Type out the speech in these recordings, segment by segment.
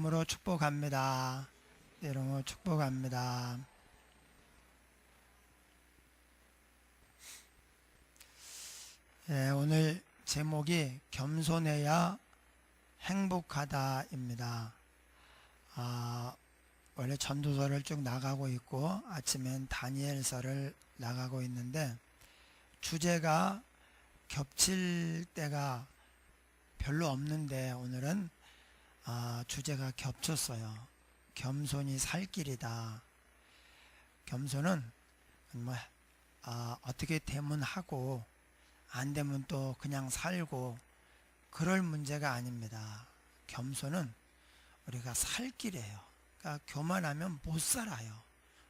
이름으로 축복합니다. 이름으로 축복합니다. 오늘 제목이 겸손해야 행복하다입니다. 원래 전도서를 쭉 나가고 있고 아침엔 다니엘서를 나가고 있는데 주제가 겹칠 때가 별로 없는데 오늘은 주제가 겹쳤어요. 겸손이 살 길이다. 겸손은 어떻게 되면 하고 안 되면 또 그냥 살고 그럴 문제가 아닙니다. 겸손은 우리가 살 길이에요. 그러니까 교만하면 못 살아요.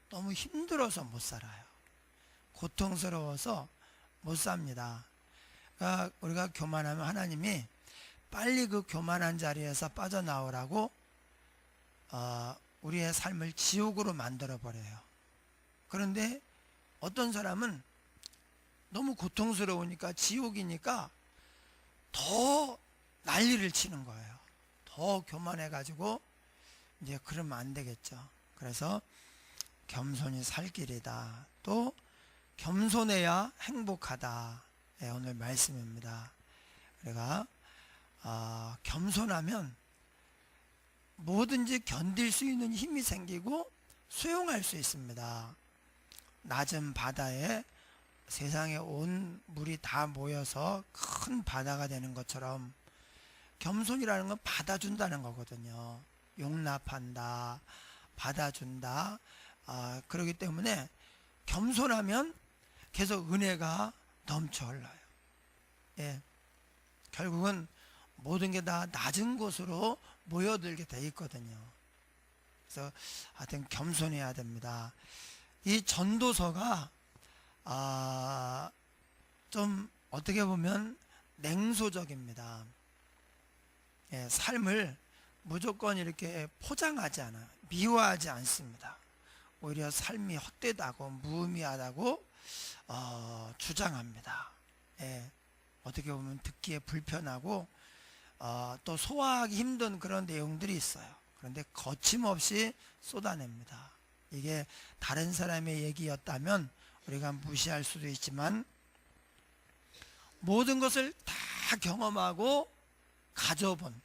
너무 힘들어서 못 살아요. 고통스러워서 못 삽니다. 그러니까 우리가 교만하면 하나님이 빨리 그 교만한 자리에서 빠져나오라고 우리의 삶을 지옥으로 만들어 버려요. 그런데 어떤 사람은 너무 고통스러우니까 지옥이니까 더 난리를 치는 거예요. 더 교만해 가지고 이제 그러면 안 되겠죠. 그래서 겸손이 살 길이다. 또 겸손해야 행복하다. 오늘 말씀입니다. 우리가 겸손하면 뭐든지 견딜 수 있는 힘이 생기고 수용할 수 있습니다. 낮은 바다에 세상에 온 물이 다 모여서 큰 바다가 되는 것처럼 겸손이라는 건 받아준다는 거거든요. 용납한다, 받아준다. 그렇기 때문에 겸손하면 계속 은혜가 넘쳐 흘러요. 결국은 모든 게 다 낮은 곳으로 모여들게 돼 있거든요. 그래서 하여튼 겸손해야 됩니다. 이 전도서가 좀 어떻게 보면 냉소적입니다. 삶을 무조건 이렇게 포장하지 않아요. 미화하지 않습니다. 오히려 삶이 헛되다고 무의미하다고 주장합니다. 어떻게 보면 듣기에 불편하고 또 소화하기 힘든 그런 내용들이 있어요. 그런데 거침없이 쏟아냅니다. 이게 다른 사람의 얘기였다면 우리가 무시할 수도 있지만 모든 것을 다 경험하고 가져본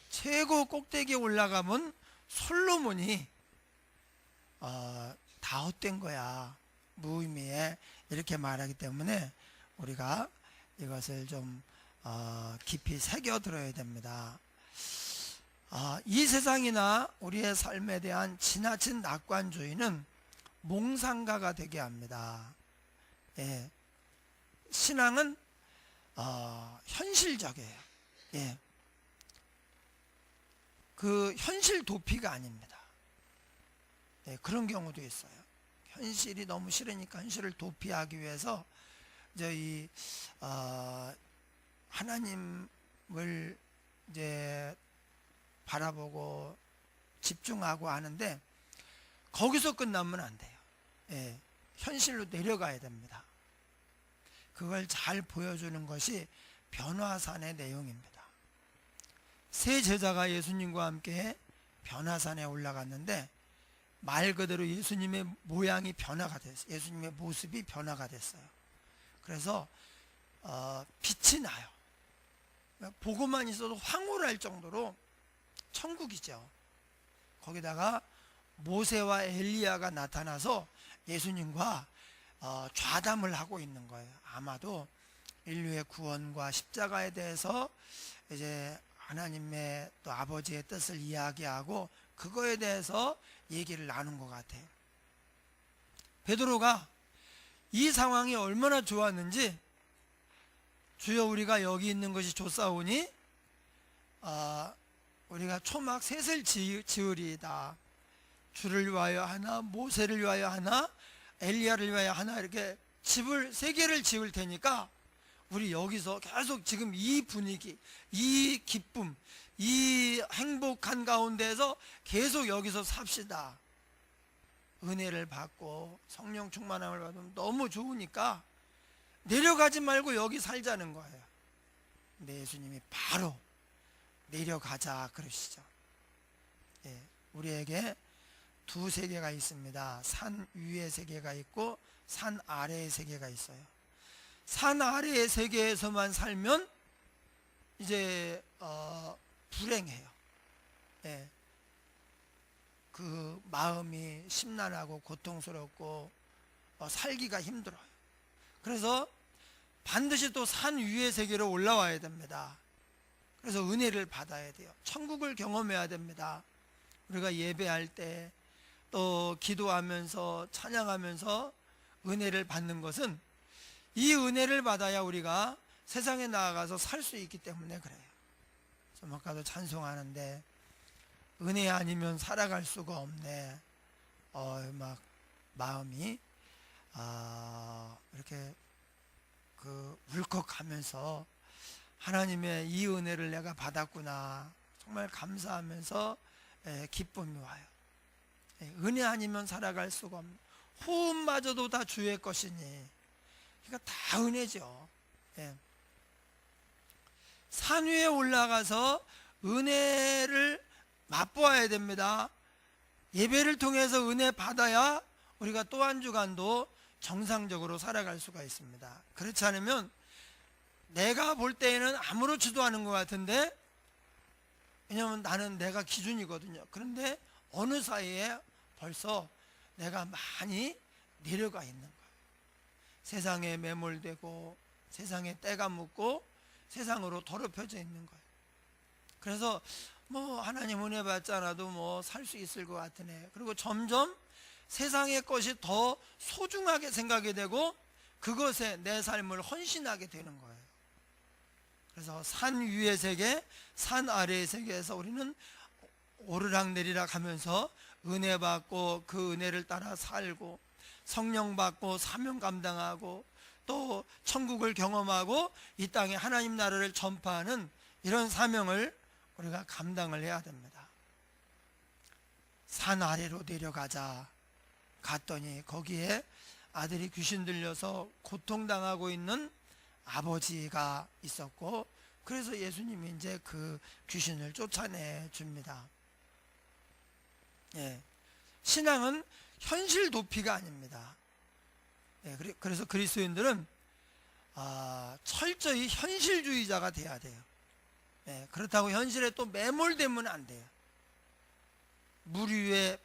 최고 꼭대기에 올라가면 솔로몬이 다 헛된 거야, 무의미해, 이렇게 말하기 때문에 우리가 이것을 좀 깊이 새겨들어야 됩니다. 이 세상이나 우리의 삶에 대한 지나친 낙관주의는 몽상가가 되게 합니다. 신앙은 현실적이에요. 그 현실 도피가 아닙니다. 그런 경우도 있어요. 현실이 너무 싫으니까 현실을 도피하기 위해서 이제 하나님을 이제 바라보고 집중하고 하는데 거기서 끝나면 안 돼요. 현실로 내려가야 됩니다. 그걸 잘 보여주는 것이 변화산의 내용입니다. 세 제자가 예수님과 함께 변화산에 올라갔는데 말 그대로 예수님의 모양이 변화가 됐어요. 예수님의 모습이 변화가 됐어요. 그래서 빛이 나요. 보고만 있어도 황홀할 정도로 천국이죠. 거기다가 모세와 엘리야가 나타나서 예수님과 좌담을 하고 있는 거예요. 아마도 인류의 구원과 십자가에 대해서 이제 하나님의 또 아버지의 뜻을 이야기하고 그거에 대해서 얘기를 나눈 것 같아요. 베드로가 이 상황이 얼마나 좋았는지, 주여 우리가 여기 있는 것이 좋사오니 우리가 초막 셋을 지으리이다. 주를 위하여 하나, 모세를 위하여 하나, 엘리야를 위하여 하나, 이렇게 집을 세 개를 지을 테니까 우리 여기서 계속 지금 이 분위기, 이 기쁨, 이 행복한 가운데에서 계속 여기서 삽시다. 은혜를 받고 성령 충만함을 받으면 너무 좋으니까 내려가지 말고 여기 살자는 거예요. 근데 예수님이 바로 내려가자 그러시죠. 우리에게 두 세계가 있습니다. 산 위의 세계가 있고 산 아래의 세계가 있어요. 산 아래의 세계에서만 살면 이제 불행해요. 예. 그 마음이 심란하고 고통스럽고 살기가 힘들어요. 그래서 반드시 또 산 위의 세계로 올라와야 됩니다. 그래서 은혜를 받아야 돼요. 천국을 경험해야 됩니다. 우리가 예배할 때 또 기도하면서 찬양하면서 은혜를 받는 것은 이 은혜를 받아야 우리가 세상에 나아가서 살 수 있기 때문에 그래요. 좀 아까도 찬송하는데 은혜 아니면 살아갈 수가 없네. 막 마음이 이렇게 울컥하면서 하나님의 이 은혜를 내가 받았구나 정말 감사하면서 기쁨이 와요. 은혜 아니면 살아갈 수가 없는, 호흡마저도 다 주의 것이니, 그러니까 다 은혜죠. 산 위에 올라가서 은혜를 맛보아야 됩니다. 예배를 통해서 은혜 받아야 우리가 또 한 주간도 정상적으로 살아갈 수가 있습니다. 그렇지 않으면 내가 볼 때에는 아무렇지도 않은 것 같은데, 왜냐하면 나는 내가 기준이거든요. 그런데 어느 사이에 벌써 내가 많이 내려가 있는 거예요. 세상에 매몰되고 세상에 때가 묻고 세상으로 더럽혀져 있는 거예요. 그래서 하나님 은혜 받지 않아도 살 수 있을 것 같으네. 그리고 점점 세상의 것이 더 소중하게 생각이 되고 그것에 내 삶을 헌신하게 되는 거예요. 그래서 산 위의 세계, 산 아래의 세계에서 우리는 오르락내리락 하면서 은혜 받고 그 은혜를 따라 살고 성령 받고 사명 감당하고 또 천국을 경험하고 이 땅에 하나님 나라를 전파하는 이런 사명을 우리가 감당을 해야 됩니다. 산 아래로 내려가자 갔더니 거기에 아들이 귀신 들려서 고통당하고 있는 아버지가 있었고, 그래서 예수님이 이제 그 귀신을 쫓아내 줍니다. 신앙은 현실 도피가 아닙니다. 그래서 그리스도인들은 철저히 현실주의자가 돼야 돼요. 그렇다고 현실에 또 매몰되면 안 돼요.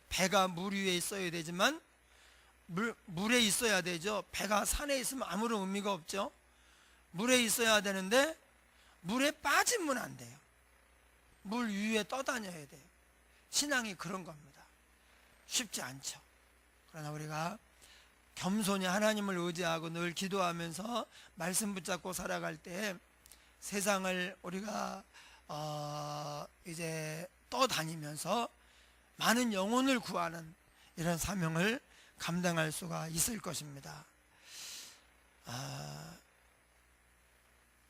배가 물 위에 있어야 되지만 물에 있어야 되죠. 배가 산에 있으면 아무런 의미가 없죠. 물에 있어야 되는데 물에 빠지면 안 돼요. 물 위에 떠다녀야 돼요. 신앙이 그런 겁니다. 쉽지 않죠. 그러나 우리가 겸손히 하나님을 의지하고 늘 기도하면서 말씀 붙잡고 살아갈 때 세상을 우리가 이제 떠다니면서 많은 영혼을 구하는 이런 사명을 감당할 수가 있을 것입니다.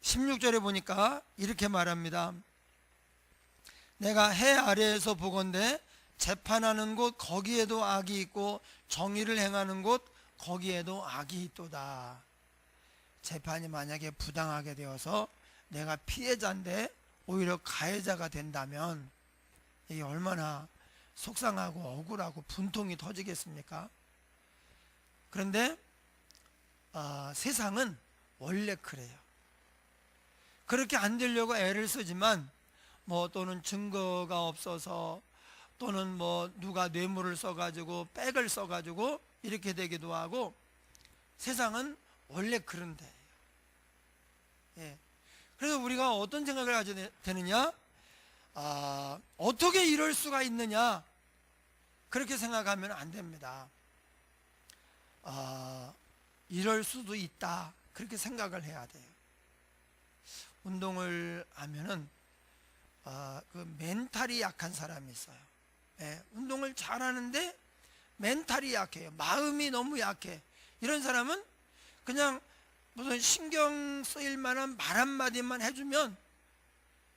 16절에 보니까 이렇게 말합니다. 내가 해 아래에서 보건대 재판하는 곳 거기에도 악이 있고 정의를 행하는 곳 거기에도 악이 있도다. 재판이 만약에 부당하게 되어서 내가 피해자인데 오히려 가해자가 된다면 이게 얼마나 속상하고 억울하고 분통이 터지겠습니까? 그런데 세상은 원래 그래요. 그렇게 안 되려고 애를 쓰지만 또는 증거가 없어서 또는 누가 뇌물을 써가지고 백을 써가지고 이렇게 되기도 하고, 세상은 원래 그런데. 그래서 우리가 어떤 생각을 하게 되느냐, 어떻게 이럴 수가 있느냐, 그렇게 생각하면 안 됩니다. 이럴 수도 있다, 그렇게 생각을 해야 돼요. 운동을 하면은 그 멘탈이 약한 사람이 있어요. 운동을 잘하는데 멘탈이 약해요. 마음이 너무 약해. 이런 사람은 그냥 무슨 신경 쓰일 만한 말 한마디만 해주면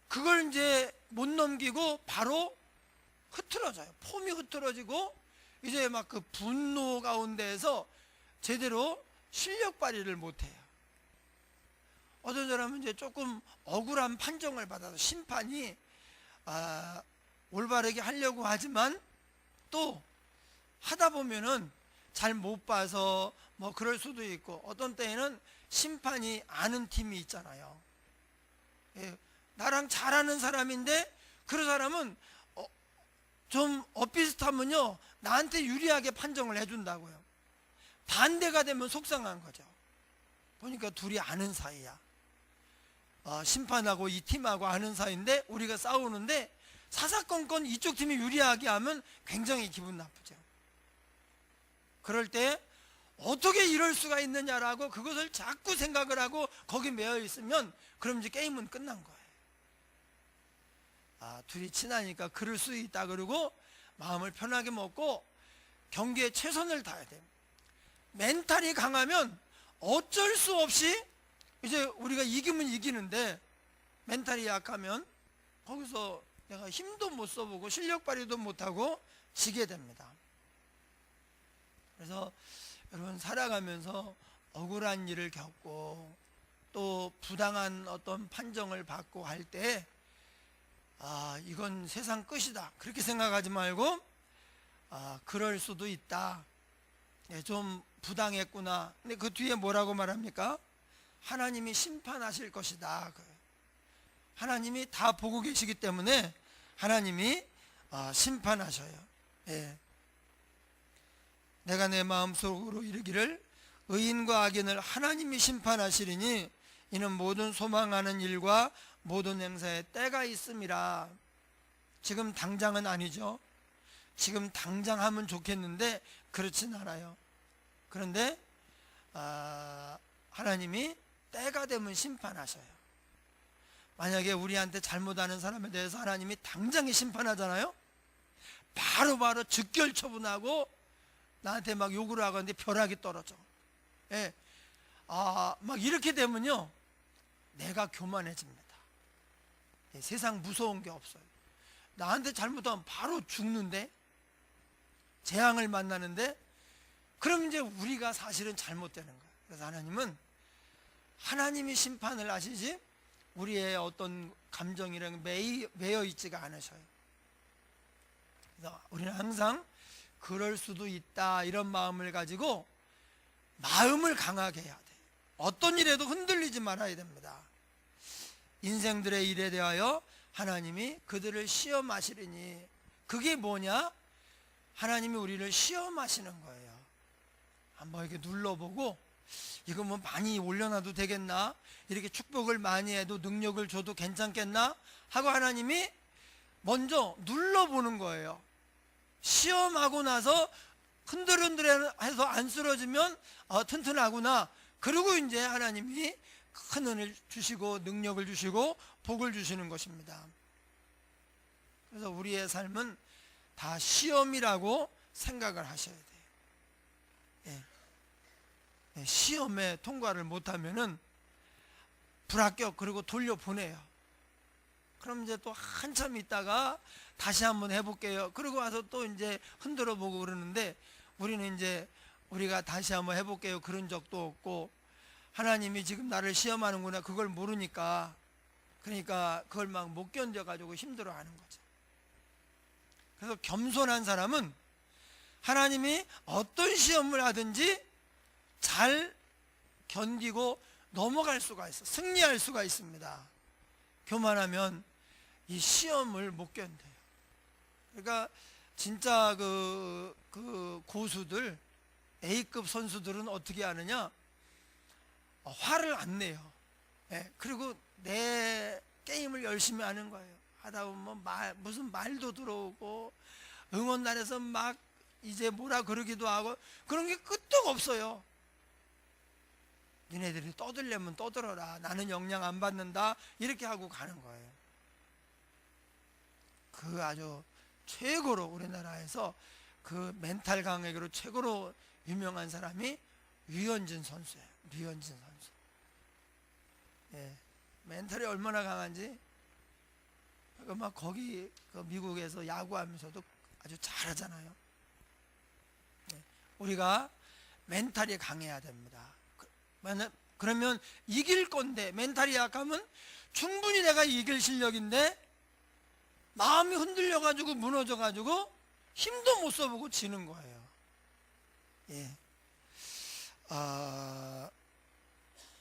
그걸 이제 못 넘기고 바로 흐트러져요. 폼이 흐트러지고 이제 막 그 분노 가운데에서 제대로 실력 발휘를 못해요. 어떤 사람은 이제 조금 억울한 판정을 받아서 심판이 올바르게 하려고 하지만 또 하다 보면은 잘 못 봐서 뭐 그럴 수도 있고, 어떤 때에는 심판이 아는 팀이 있잖아요. 예, 나랑 잘하는 사람인데 그 사람은 좀 엇비슷하면요 나한테 유리하게 판정을 해준다고요. 반대가 되면 속상한 거죠. 보니까 둘이 아는 사이야. 심판하고 이 팀하고 아는 사이인데 우리가 싸우는데 사사건건 이쪽 팀이 유리하게 하면 굉장히 기분 나쁘죠. 그럴 때 어떻게 이럴 수가 있느냐라고 그것을 자꾸 생각을 하고 거기 매여 있으면 그럼 이제 게임은 끝난 거예요. 둘이 친하니까 그럴 수 있다 그러고 마음을 편하게 먹고 경기에 최선을 다해야 돼요. 멘탈이 강하면 어쩔 수 없이 이제 우리가 이기면 이기는데, 멘탈이 약하면 거기서 내가 힘도 못 써보고 실력 발휘도 못하고 지게 됩니다. 그래서 여러분 살아가면서 억울한 일을 겪고 또 부당한 어떤 판정을 받고 할 때 이건 세상 끝이다 그렇게 생각하지 말고 그럴 수도 있다. 좀 부당했구나. 근데 그 뒤에 뭐라고 말합니까? 하나님이 심판하실 것이다. 하나님이 다 보고 계시기 때문에 하나님이 심판하셔요. 예. 내가 내 마음속으로 이르기를 의인과 악인을 하나님이 심판하시리니 이는 모든 소망하는 일과 모든 행사에 때가 있음이라. 지금 당장은 아니죠. 지금 당장 하면 좋겠는데 그렇진 않아요. 그런데 하나님이 때가 되면 심판하셔요. 만약에 우리한테 잘못하는 사람에 대해서 하나님이 당장에 심판하잖아요. 바로 즉결 처분하고 나한테 막 욕을 하고 벼락이 떨어져. 예. 막 이렇게 되면요 내가 교만해집니다. 예, 세상 무서운 게 없어요. 나한테 잘못하면 바로 죽는데, 재앙을 만나는데, 그럼 이제 우리가 사실은 잘못되는 거예요. 그래서 하나님은 하나님이 심판을 하시지 우리의 어떤 감정이랑 매여 있지가 않으셔요. 그래서 우리는 항상 그럴 수도 있다 이런 마음을 가지고 마음을 강하게 해야 돼요. 어떤 일에도 흔들리지 말아야 됩니다. 인생들의 일에 대하여 하나님이 그들을 시험하시리니, 그게 뭐냐? 하나님이 우리를 시험하시는 거예요. 한번 이렇게 눌러보고 이거 뭐 많이 올려놔도 되겠나? 이렇게 축복을 많이 해도 능력을 줘도 괜찮겠나? 하고 하나님이 먼저 눌러보는 거예요. 시험하고 나서 흔들흔들해서 안 쓰러지면 튼튼하구나. 그리고 이제 하나님이 큰 은혜를 주시고 능력을 주시고 복을 주시는 것입니다. 그래서 우리의 삶은 다 시험이라고 생각을 하셔야 돼요. 예. 시험에 통과를 못하면은 불합격 그리고 돌려보내요. 그럼 이제 또 한참 있다가 다시 한번 해볼게요. 그러고 와서 또 이제 흔들어 보고 그러는데, 우리는 이제 우리가 다시 한번 해볼게요 그런 적도 없고, 하나님이 지금 나를 시험하는구나 그걸 모르니까, 그러니까 그걸 막 못 견뎌가지고 힘들어하는 거죠. 그래서 겸손한 사람은 하나님이 어떤 시험을 하든지 잘 견디고 넘어갈 수가 있어, 승리할 수가 있습니다. 교만하면 이 시험을 못 견뎌요. 그러니까 진짜 그 고수들, A급 선수들은 어떻게 하느냐? 화를 안 내요. 예, 그리고 내 게임을 열심히 하는 거예요. 하다 보면 무슨 말도 들어오고 응원단에서 막 이제 뭐라 그러기도 하고 그런 게 끝도 없어요. 니네들이 떠들려면 떠들어라. 나는 영향 안 받는다. 이렇게 하고 가는 거예요. 그 아주 최고로 우리나라에서 그 멘탈 강하기로 최고로 유명한 사람이 류현진 선수예요. 류현진 선수. 예, 멘탈이 얼마나 강한지. 막 거기 미국에서 야구하면서도 아주 잘하잖아요. 예, 우리가 멘탈이 강해야 됩니다. 그러면 이길 건데, 멘탈이 약하면 충분히 내가 이길 실력인데 마음이 흔들려가지고 무너져가지고 힘도 못 써보고 지는 거예요. 예.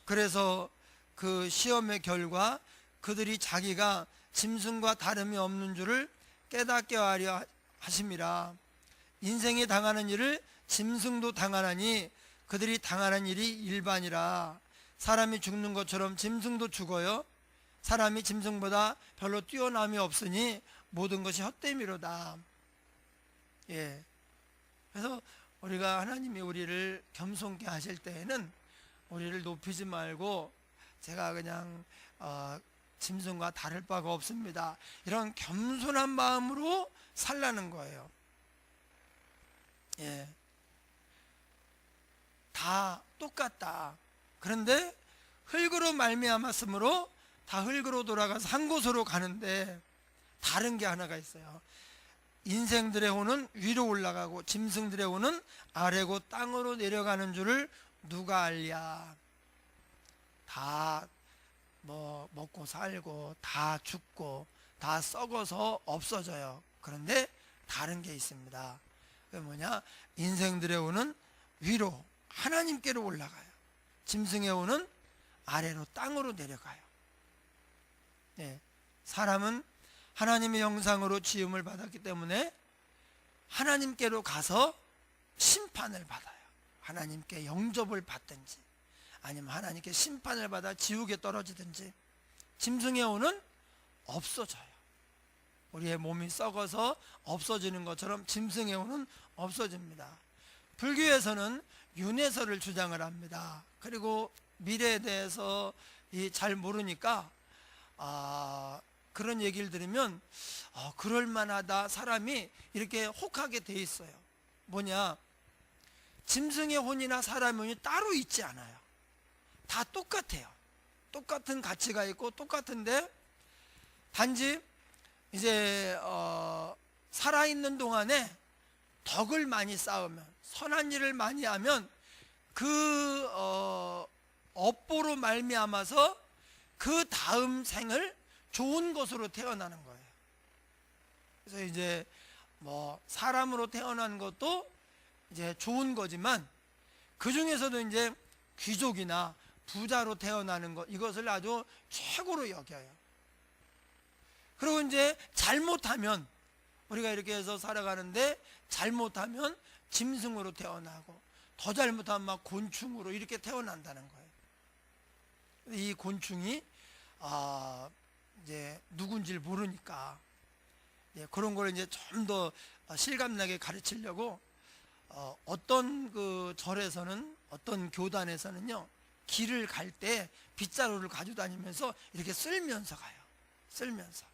그래서 그 시험의 결과 그들이 자기가 짐승과 다름이 없는 줄을 깨닫게 하려 하심이라. 인생이 당하는 일을 짐승도 당하나니 그들이 당하는 일이 일반이라. 사람이 죽는 것처럼 짐승도 죽어요. 사람이 짐승보다 별로 뛰어남이 없으니 모든 것이 헛됨이로다. 예. 그래서 우리가 하나님이 우리를 겸손케 하실 때에는 우리를 높이지 말고 제가 그냥 짐승과 다를 바가 없습니다, 이런 겸손한 마음으로 살라는 거예요. 예. 다 똑같다. 그런데 흙으로 말미암았으므로 다 흙으로 돌아가서 한 곳으로 가는데 다른 게 하나가 있어요. 인생들의 혼은 위로 올라가고 짐승들의 혼은 아래고 땅으로 내려가는 줄을 누가 알랴. 다 뭐 먹고 살고 다 죽고 다 썩어서 없어져요. 그런데 다른 게 있습니다. 그게 뭐냐? 인생들의 혼은 위로 하나님께로 올라가요. 짐승의 혼은 아래로 땅으로 내려가요. 네. 사람은 하나님의 형상으로 지음을 받았기 때문에 하나님께로 가서 심판을 받아요. 하나님께 영접을 받든지 아니면 하나님께 심판을 받아 지옥에 떨어지든지. 짐승의 혼은 없어져요. 우리의 몸이 썩어서 없어지는 것처럼 짐승의 혼은 없어집니다. 불교에서는 윤회설을 주장을 합니다. 그리고 미래에 대해서 잘 모르니까 그런 얘기를 들으면 그럴 만하다. 사람이 이렇게 혹하게 돼 있어요. 뭐냐? 짐승의 혼이나 사람의 혼이 따로 있지 않아요. 다 똑같아요. 똑같은 가치가 있고 똑같은데 단지 이제 살아있는 동안에 덕을 많이 쌓으면, 선한 일을 많이 하면 그 업보로 말미암아서 그 다음 생을 좋은 것으로 태어나는 거예요. 그래서 이제 뭐 사람으로 태어난 것도 이제 좋은 거지만 그 중에서도 이제 귀족이나 부자로 태어나는 것, 이것을 아주 최고로 여겨요. 그리고 이제 잘못하면, 우리가 이렇게 해서 살아가는데 잘못하면 짐승으로 태어나고 더 잘못하면 막 곤충으로 이렇게 태어난다는 거예요. 이 곤충이 이제 누군지를 모르니까 그런 걸 이제 좀 더 실감나게 가르치려고 어떤 그 절에서는, 어떤 교단에서는요, 길을 갈 때 빗자루를 가지고 다니면서 이렇게 쓸면서 가요. 쓸면서.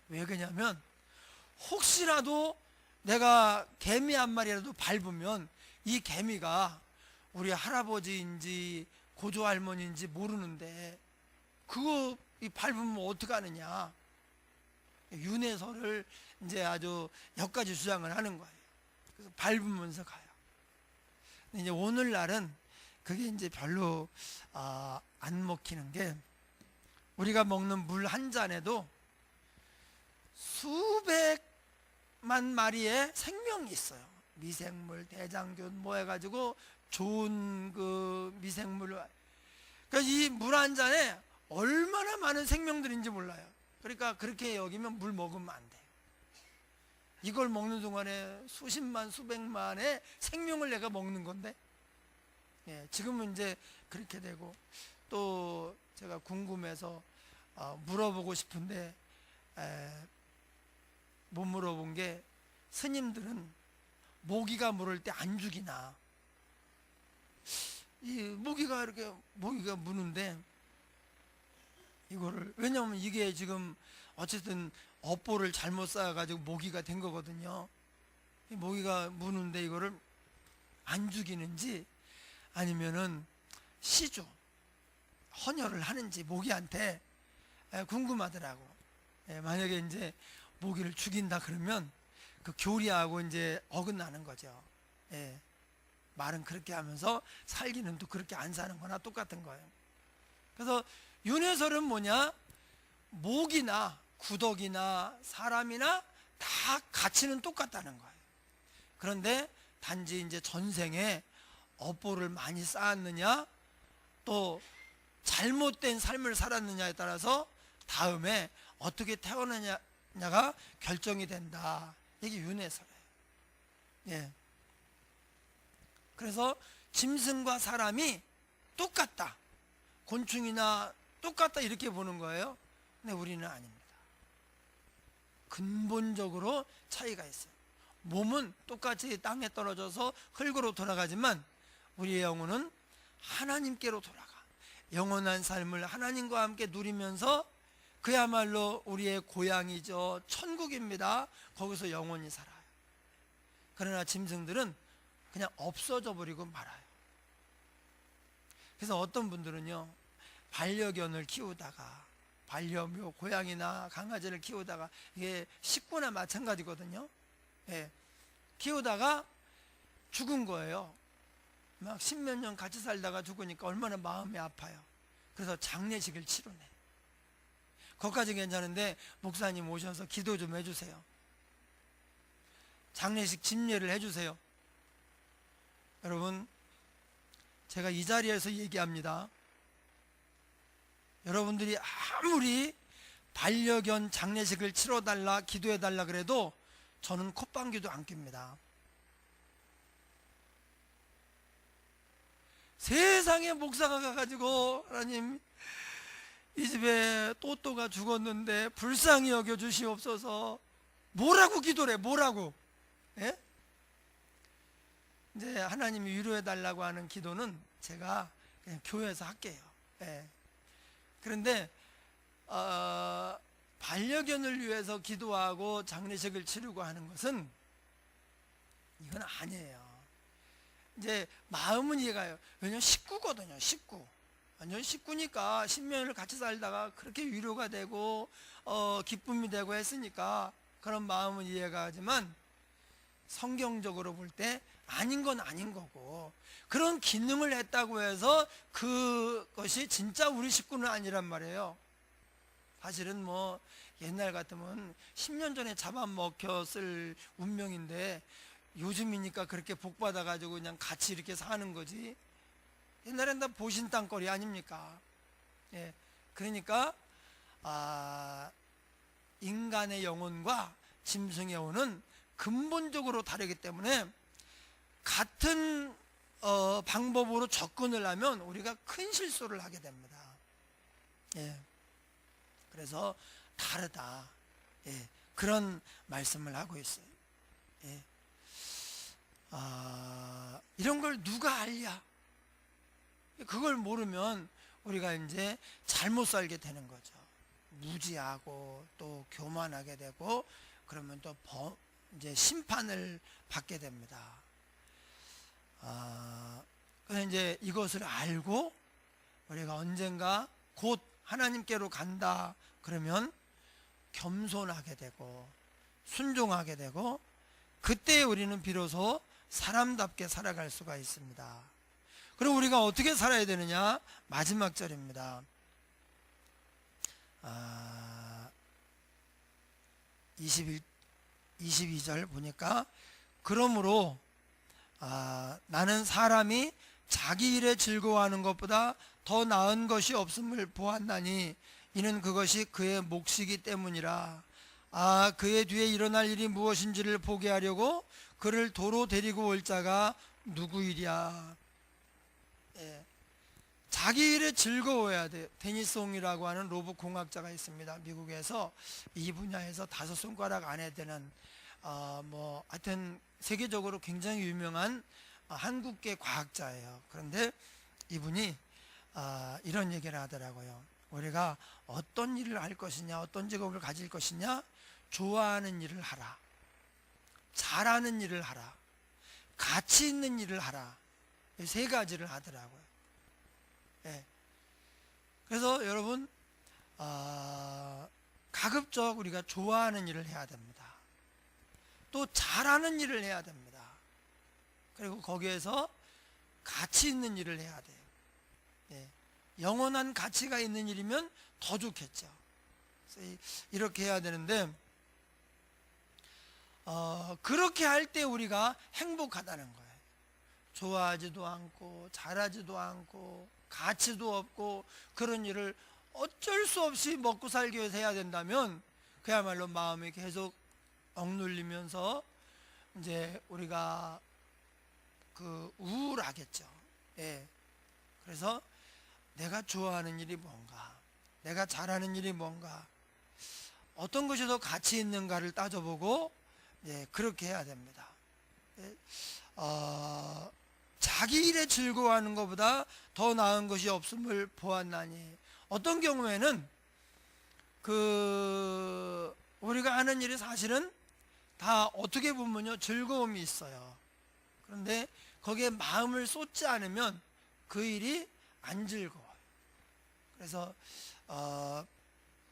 왜 그러냐면 혹시라도 내가 개미 한 마리라도 밟으면 이 개미가 우리 할아버지인지 고조 할머니인지 모르는데 그거 밟으면 어떡하느냐. 윤회설을 이제 아주 여기까지 주장을 하는 거예요. 그래서 밟으면서 가요. 근데 이제 오늘날은 그게 이제 별로 안 먹히는 게, 우리가 먹는 물 한 잔에도 수백만 마리의 생명이 있어요. 미생물, 대장균 뭐 해가지고 좋은 그 미생물. 그러니까 이 물 한 잔에 얼마나 많은 생명들인지 몰라요. 그러니까 그렇게 여기면 물 먹으면 안 돼요. 이걸 먹는 동안에 수십만, 수백만의 생명을 내가 먹는 건데, 지금은 이제 그렇게 되고, 또 제가 궁금해서 물어보고 싶은데 못 물어본 게, 스님들은 모기가 물을 때 안 죽이나. 이 모기가 이렇게 모기가 무는데 이거를, 왜냐하면 이게 지금 어쨌든 업보를 잘못 쌓아가지고 모기가 된 거거든요. 이 모기가 무는데 이거를 안 죽이는지 아니면은 시주 헌혈을 하는지 모기한테 궁금하더라고. 만약에 이제 모기를 죽인다 그러면 그 교리하고 이제 어긋나는 거죠. 말은 그렇게 하면서 살기는 또 그렇게 안 사는 거나 똑같은 거예요. 그래서 윤회설은 뭐냐? 모기나 구덕이나 사람이나 다 가치는 똑같다는 거예요. 그런데 단지 이제 전생에 업보를 많이 쌓았느냐, 또 잘못된 삶을 살았느냐에 따라서 다음에 어떻게 태어나냐가 결정이 된다. 이게 윤회설이에요. 예. 그래서 짐승과 사람이 똑같다, 곤충이나 똑같다 이렇게 보는 거예요. 근데 우리는 아닙니다. 근본적으로 차이가 있어요. 몸은 똑같이 땅에 떨어져서 흙으로 돌아가지만 우리의 영혼은 하나님께로 돌아가 영원한 삶을 하나님과 함께 누리면서 그야말로 우리의 고향이죠. 천국입니다. 거기서 영원히 살아요. 그러나 짐승들은 그냥 없어져 버리고 말아요. 그래서 어떤 분들은요, 반려견을 키우다가, 반려묘 고양이나 강아지를 키우다가, 이게 식구나 마찬가지거든요. 예, 키우다가 죽은 거예요. 막 십몇 년 같이 살다가 죽으니까 얼마나 마음이 아파요. 그래서 장례식을 치르네. 거기까지 괜찮은데 목사님 오셔서 기도 좀 해주세요. 장례식 집례를 해주세요. 여러분, 제가 이 자리에서 얘기합니다. 여러분들이 아무리 반려견 장례식을 치러달라 기도해달라 그래도 저는 콧방귀도 안 낍니다. 세상에 목사가 가가지고 하나님, 이 집에 또또가 죽었는데 불쌍히 여겨주시옵소서, 뭐라고 기도를 해, 뭐라고. 예? 이제 하나님이 위로해달라고 하는 기도는 제가 그냥 교회에서 할게요. 예. 그런데 반려견을 위해서 기도하고 장례식을 치르고 하는 것은 이건 아니에요. 이제 마음은 이해가요. 왜냐면 식구거든요. 식구. 완전 식구니까 10년을 같이 살다가 그렇게 위로가 되고 기쁨이 되고 했으니까 그런 마음은 이해가 하지만 성경적으로 볼 때 아닌 건 아닌 거고, 그런 기능을 했다고 해서 그것이 진짜 우리 식구는 아니란 말이에요. 사실은 뭐 옛날 같으면 10년 전에 잡아먹혔을 운명인데 요즘이니까 그렇게 복받아가지고 그냥 같이 이렇게 사는 거지. 옛날엔 다 보신 땅거리 아닙니까? 예. 그러니까 인간의 영혼과 짐승의 영혼은 근본적으로 다르기 때문에 같은 방법으로 접근을 하면 우리가 큰 실수를 하게 됩니다. 예. 그래서 다르다. 예. 그런 말씀을 하고 있어요. 예. 이런 걸 누가 알냐? 그걸 모르면 우리가 이제 잘못 살게 되는 거죠. 무지하고 또 교만하게 되고, 그러면 또 이제 심판을 받게 됩니다. 그래서 이제 이것을 알고 우리가 언젠가 곧 하나님께로 간다 그러면 겸손하게 되고 순종하게 되고, 그때 우리는 비로소 사람답게 살아갈 수가 있습니다. 그리고 우리가 어떻게 살아야 되느냐? 마지막 절입니다. 22절 보니까, 그러므로 나는 사람이 자기 일에 즐거워하는 것보다 더 나은 것이 없음을 보았나니 이는 그것이 그의 몫이기 때문이라. 그의 뒤에 일어날 일이 무엇인지를 보게 하려고 그를 도로 데리고 올 자가 누구이랴. 예. 자기 일에 즐거워야 돼요. 데니스 홍이라고 하는 로봇 공학자가 있습니다. 미국에서 이 분야에서 5손가락 안에 드는 하여튼 세계적으로 굉장히 유명한 한국계 과학자예요. 그런데 이분이 이런 얘기를 하더라고요. 우리가 어떤 일을 할 것이냐, 어떤 직업을 가질 것이냐, 좋아하는 일을 하라, 잘하는 일을 하라, 가치 있는 일을 하라, 이 3가지를 하더라고요. 예. 그래서 여러분, 가급적 우리가 좋아하는 일을 해야 됩니다. 또 잘하는 일을 해야 됩니다. 그리고 거기에서 가치 있는 일을 해야 돼요. 예. 영원한 가치가 있는 일이면 더 좋겠죠. 그래서 이렇게 해야 되는데, 그렇게 할 때 우리가 행복하다는 거예요. 좋아하지도 않고 잘하지도 않고 가치도 없고 그런 일을 어쩔 수 없이 먹고 살기 위해서 해야 된다면 그야말로 마음이 계속 억눌리면서 이제 우리가 우울하겠죠. 예. 그래서 내가 좋아하는 일이 뭔가, 내가 잘하는 일이 뭔가, 어떤 것이 더 가치 있는가를 따져보고 그렇게 해야 됩니다. 자기 일에 즐거워하는 것보다 더 나은 것이 없음을 보았나니, 어떤 경우에는 우리가 하는 일이 사실은 다 어떻게 보면요 즐거움이 있어요. 그런데 거기에 마음을 쏟지 않으면 그 일이 안 즐거워요. 그래서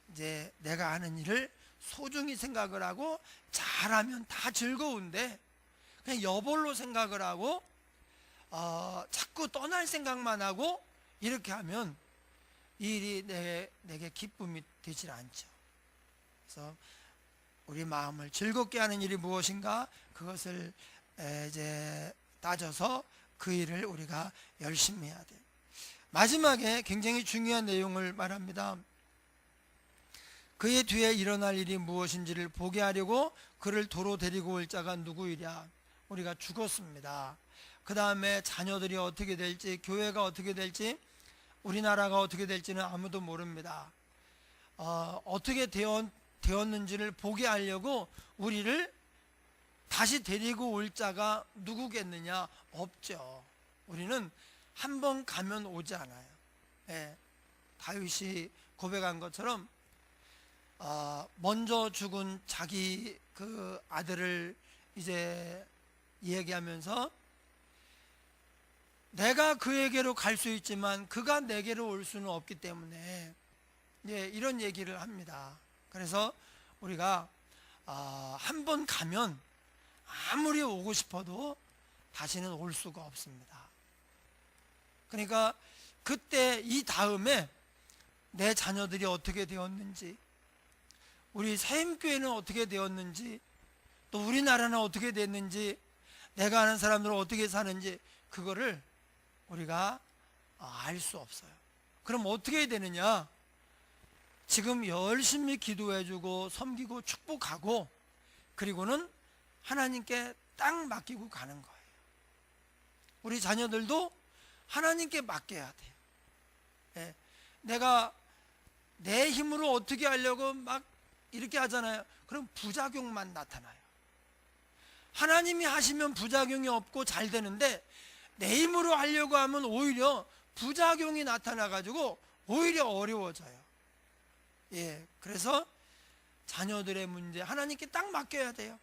이제 내가 하는 일을 소중히 생각을 하고 잘하면 다 즐거운데 그냥 여볼로 생각을 하고 자꾸 떠날 생각만 하고 이렇게 하면 이 일이 내게 기쁨이 되질 않죠. 그래서 우리 마음을 즐겁게 하는 일이 무엇인가, 그것을 이제 따져서 그 일을 우리가 열심히 해야 돼요. 마지막에 굉장히 중요한 내용을 말합니다. 그의 뒤에 일어날 일이 무엇인지를 보게 하려고 그를 도로 데리고 올 자가 누구이랴. 우리가 죽었습니다. 그 다음에 자녀들이 어떻게 될지, 교회가 어떻게 될지, 우리나라가 어떻게 될지는 아무도 모릅니다. 어떻게 되었는지를 보게 하려고 우리를 다시 데리고 올 자가 누구겠느냐? 없죠. 우리는 한 번 가면 오지 않아요. 다윗이 고백한 것처럼 먼저 죽은 자기 그 아들을 이제 이야기하면서 내가 그에게로 갈 수 있지만 그가 내게로 올 수는 없기 때문에 이런 얘기를 합니다. 그래서 우리가 한 번 가면 아무리 오고 싶어도 다시는 올 수가 없습니다. 그러니까 그때 이 다음에 내 자녀들이 어떻게 되었는지, 우리 사임교회는 어떻게 되었는지, 또 우리나라는 어떻게 됐는지, 내가 아는 사람들은 어떻게 사는지 그거를 우리가 알 수 없어요. 그럼 어떻게 해야 되느냐? 지금 열심히 기도해주고 섬기고 축복하고 그리고는 하나님께 딱 맡기고 가는 거예요. 우리 자녀들도 하나님께 맡겨야 돼요. 내가 내 힘으로 어떻게 하려고 막 이렇게 하잖아요. 그럼 부작용만 나타나요. 하나님이 하시면 부작용이 없고 잘 되는데 내 힘으로 하려고 하면 오히려 부작용이 나타나가지고 오히려 어려워져요. 그래서 자녀들의 문제 하나님께 딱 맡겨야 돼요.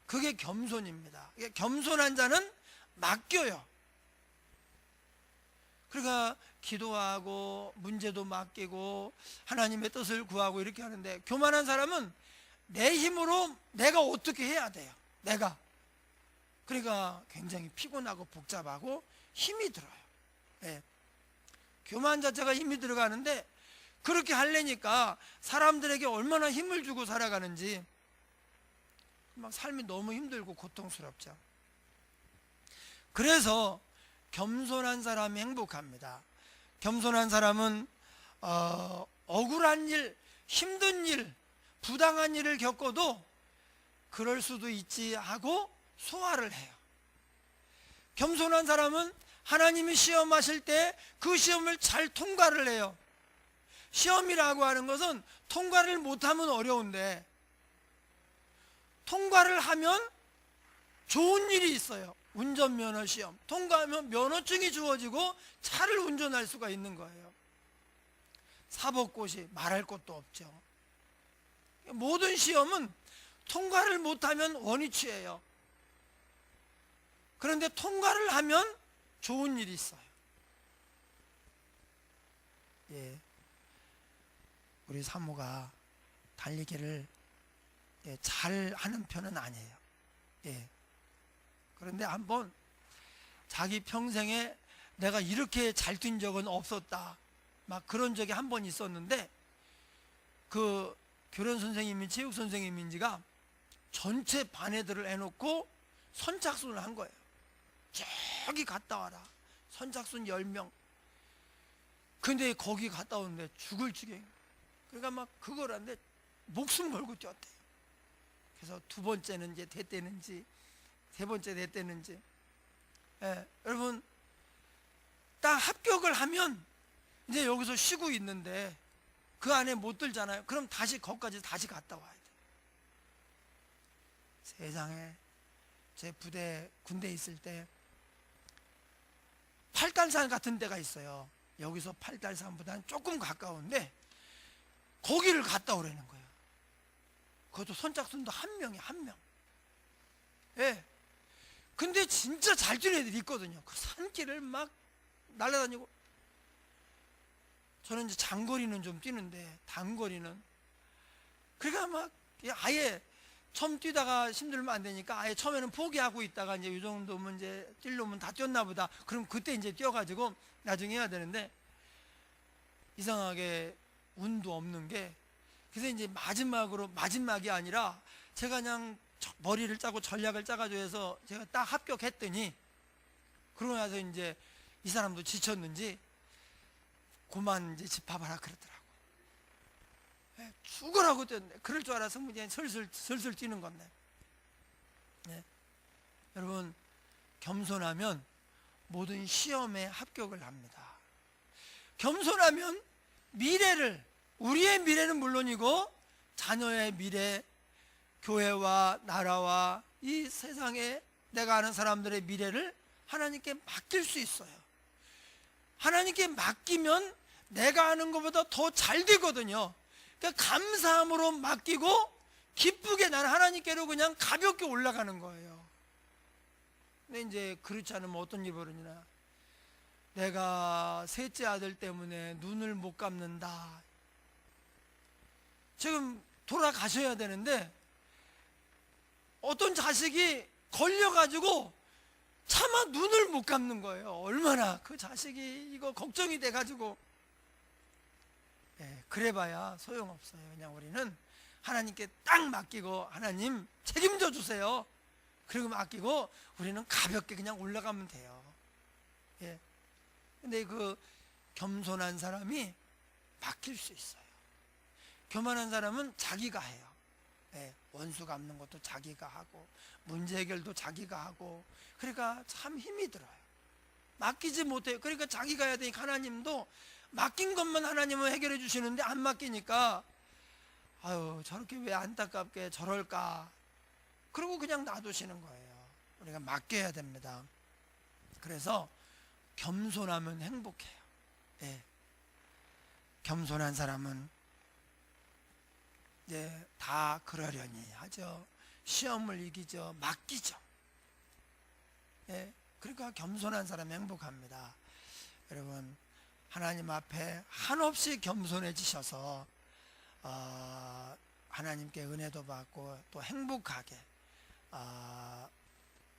그게 겸손입니다. 겸손한 자는 맡겨요. 그러니까 기도하고 문제도 맡기고 하나님의 뜻을 구하고 이렇게 하는데, 교만한 사람은 내 힘으로 내가 어떻게 해야 돼요. 내가. 그러니까 굉장히 피곤하고 복잡하고 힘이 들어요. 교만 자체가 힘이 들어가는데 그렇게 하려니까 사람들에게 얼마나 힘을 주고 살아가는지 막 삶이 너무 힘들고 고통스럽죠. 그래서 겸손한 사람이 행복합니다. 겸손한 사람은 억울한 일, 힘든 일, 부당한 일을 겪어도 그럴 수도 있지 하고 소화를 해요. 겸손한 사람은 하나님이 시험하실 때 그 시험을 잘 통과를 해요. 시험이라고 하는 것은 통과를 못하면 어려운데 통과를 하면 좋은 일이 있어요. 운전면허 시험 통과하면 면허증이 주어지고 차를 운전할 수가 있는 거예요. 사법고시 말할 것도 없죠. 모든 시험은 통과를 못하면 원위치예요. 그런데 통과를 하면 좋은 일이 있어요. 우리 사모가 달리기를 잘 하는 편은 아니에요. 그런데 한번 자기 평생에 내가 이렇게 잘 뛴 적은 없었다, 막 그런 적이 한 번 있었는데, 그 교련 선생님인지 체육 선생님인지가 전체 반애들을 해놓고 선착순을 한 거예요. 저기 갔다 와라. 선착순 10명. 근데 거기 갔다 오는데 죽을 지경. 그러니까 막 그걸 하는데 목숨 걸고 뛰었대요. 그래서 두 번째는 이제 됐대는지 세 번째 됐대는지. 여러분 딱 합격을 하면 이제 여기서 쉬고 있는데 그 안에 못 들잖아요. 그럼 다시 거기까지 다시 갔다 와야 돼. 세상에 제 부대 군대에 있을 때 팔달산 같은 데가 있어요. 여기서 팔달산보다는 조금 가까운데 거기를 갔다 오라는 거예요. 그것도 선착순도 한 명이 한 명. 예. 근데 진짜 잘 뛰는 애들이 있거든요. 그 산길을 막 날아다니고. 저는 이제 장거리는 좀 뛰는데 단거리는 그러니까 막 아예 처음 뛰다가 힘들면 안 되니까 아예 처음에는 포기하고 있다가 이제 이 정도면 이제 뛸 놈은 다 뛰었나 보다. 그럼 그때 이제 뛰어가지고 나중에 해야 되는데 이상하게 운도 없는 게 그래서 이제 마지막이 아니라 제가 그냥 머리를 짜고 전략을 짜가지고 해서 제가 딱 합격했더니 그러고 나서 이제 이 사람도 지쳤는지 그만 이제 집합하라 그러더라고. 죽으라고 뛰었네. 그럴 줄 알았으면 그냥 슬슬 뛰는 건데. 네. 여러분 겸손하면 모든 시험에 합격을 합니다. 겸손하면 우리의 미래는 물론이고 자녀의 미래, 교회와 나라와 이 세상에 내가 아는 사람들의 미래를 하나님께 맡길 수 있어요. 하나님께 맡기면 내가 아는 것보다 더 잘 되거든요. 그러니까 감사함으로 맡기고 기쁘게 나는 하나님께로 그냥 가볍게 올라가는 거예요. 근데 이제 그렇지 않으면 어떤 일이 벌어지나, 내가 셋째 아들 때문에 눈을 못 감는다. 지금 돌아가셔야 되는데 어떤 자식이 걸려가지고 차마 눈을 못 감는 거예요. 얼마나 그 자식이 이거 걱정이 돼가지고. 그래봐야 소용없어요. 그냥 우리는 하나님께 딱 맡기고 하나님 책임져 주세요. 그리고 맡기고 우리는 가볍게 그냥 올라가면 돼요. 근데 그 겸손한 사람이 맡길 수 있어요. 교만한 사람은 자기가 해요. 원수 갚는 것도 자기가 하고 문제 해결도 자기가 하고 그러니까 참 힘이 들어요. 맡기지 못해요. 그러니까 자기가 해야 되니까 하나님도 맡긴 것만 하나님은 해결해 주시는데 안 맡기니까 아유 저렇게 왜 안타깝게 저럴까, 그리고 그냥 놔두시는 거예요. 우리가 맡겨야 됩니다. 그래서 겸손하면 행복해요. 겸손한 사람은 이제 다 그러려니 하죠. 시험을 이기죠. 맡기죠. 그러니까 겸손한 사람이 행복합니다. 여러분 하나님 앞에 한없이 겸손해지셔서 하나님께 은혜도 받고 또 행복하게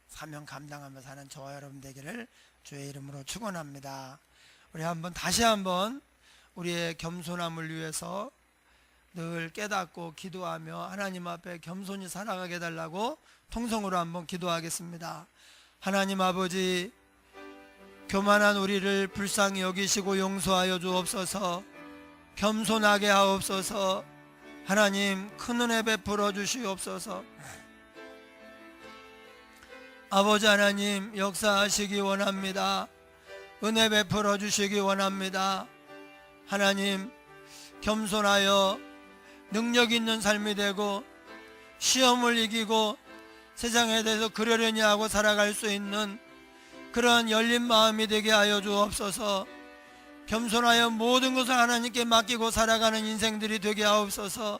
사명 감당하며 사는 저와 여러분 되기를 주의 이름으로 축원합니다. 우리 다시 한번 우리의 겸손함을 위해서 늘 깨닫고 기도하며 하나님 앞에 겸손히 살아가게 해달라고 통성으로 한번 기도하겠습니다. 하나님 아버지, 교만한 우리를 불쌍히 여기시고 용서하여 주옵소서. 겸손하게 하옵소서. 하나님 큰 은혜 베풀어 주시옵소서. 아버지 하나님 역사하시기 원합니다. 은혜 베풀어 주시기 원합니다. 하나님 겸손하여 능력 있는 삶이 되고 시험을 이기고 세상에 대해서 그러려니 하고 살아갈 수 있는 그런 열린 마음이 되게 하여 주옵소서. 겸손하여 모든 것을 하나님께 맡기고 살아가는 인생들이 되게 하옵소서.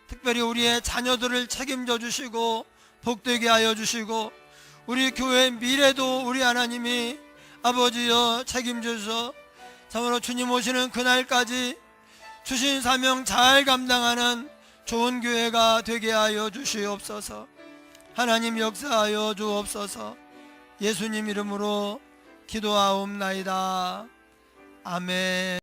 특별히 우리의 자녀들을 책임져 주시고 복되게 하여 주시고 우리 교회의 미래도 우리 하나님이 아버지여 책임져 주셔서 참으로 주님 오시는 그날까지 주신 사명 잘 감당하는 좋은 교회가 되게 하여 주시옵소서. 하나님 역사하여 주옵소서. 예수님 이름으로 기도하옵나이다. 아멘.